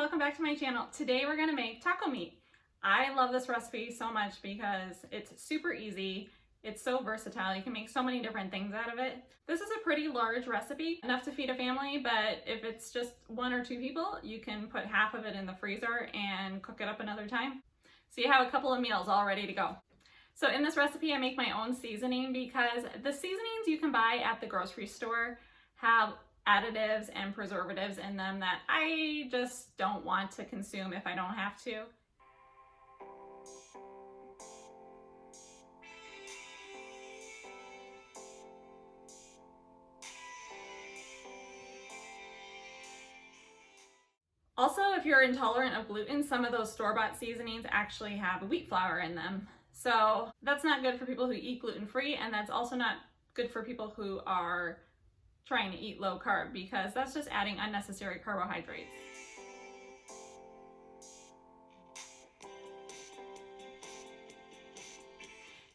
welcome back to my channel. Today we're gonna make taco meat. I love this recipe so much because it's super easy. It's so versatile. You can make so many different things out of it. This is a pretty large recipe, enough to feed a family, but if it's just 1 or 2 people, you can put half of it in the freezer and cook it up another time. So you have a couple of meals all ready to go. So in this recipe, I make my own seasoning because the seasonings you can buy at the grocery store have additives and preservatives in them that I just don't want to consume if I don't have to. Also, if you're intolerant of gluten, some of those store-bought seasonings actually have wheat flour in them. So that's not good for people who eat gluten-free, and that's also not good for people who are trying to eat low carb because that's just adding unnecessary carbohydrates.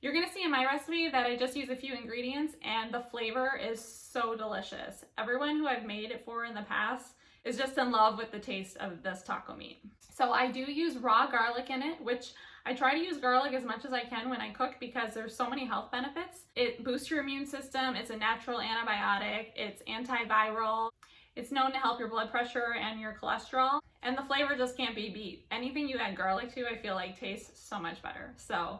You're gonna see in my recipe that I just use a few ingredients and the flavor is so delicious. Everyone who I've made it for in the past is just in love with the taste of this taco meat. So I do use raw garlic in it, which I try to use garlic as much as I can when I cook because there's so many health benefits. It boosts your immune system, it's a natural antibiotic, it's antiviral, it's known to help your blood pressure and your cholesterol, and the flavor just can't be beat. Anything you add garlic to, I feel like tastes so much better. So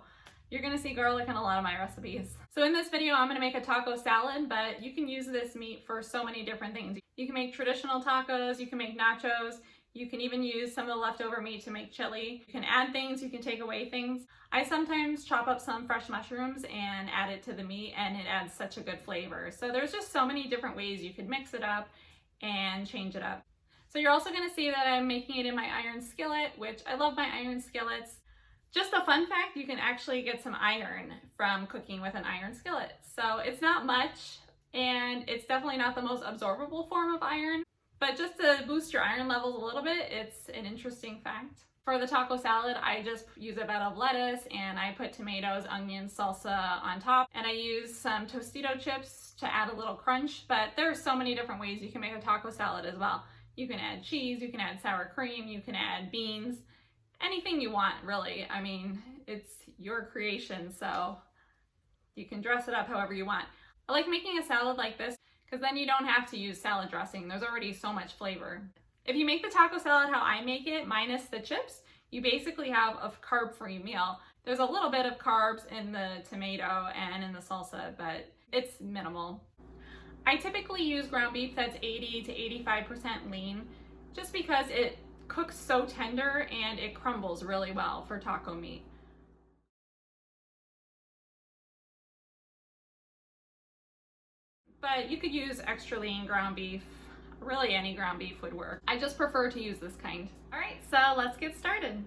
you're gonna see garlic in a lot of my recipes. So in this video, I'm gonna make a taco salad, but you can use this meat for so many different things. You can make traditional tacos, you can make nachos, you can even use some of the leftover meat to make chili. You can add things, you can take away things. I sometimes chop up some fresh mushrooms and add it to the meat and it adds such a good flavor. So there's just so many different ways you could mix it up and change it up. So you're also gonna see that I'm making it in my iron skillet, which I love my iron skillets. Just a fun fact, you can actually get some iron from cooking with an iron skillet. So it's not much, and it's definitely not the most absorbable form of iron, but just to boost your iron levels a little bit, it's an interesting fact. For the taco salad, I just use a bed of lettuce and I put tomatoes, onions, salsa on top, and I use some Tostito chips to add a little crunch, but there are so many different ways you can make a taco salad as well. You can add cheese, you can add sour cream, you can add beans, anything you want, really. I mean, it's your creation, so you can dress it up however you want. I like making a salad like this because then you don't have to use salad dressing. There's already so much flavor. If you make the taco salad how I make it, minus the chips, you basically have a carb-free meal. There's a little bit of carbs in the tomato and in the salsa, but it's minimal. I typically use ground beef that's 80 to 85% lean, just because it cooks so tender and it crumbles really well for taco meat. But you could use extra lean ground beef. Really any ground beef would work. I just prefer to use this kind. All right, so let's get started.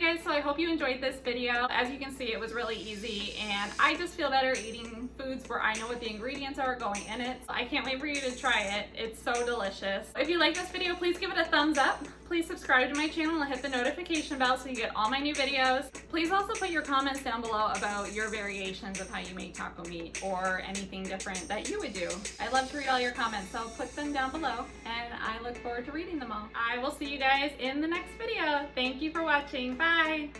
Alrighty guys, so I hope you enjoyed this video. As you can see, it was really easy, and I just feel better eating foods where I know what the ingredients are going in it. So I can't wait for you to try it. It's so delicious. If you like this video, please give it a thumbs up. Please subscribe to my channel and hit the notification bell so you get all my new videos. Please also put your comments down below about your variations of how you make taco meat or anything different that you would do. I love to read all your comments, so put them down below and I look forward to reading them all. I will see you guys in the next video. Thank you for watching. Bye!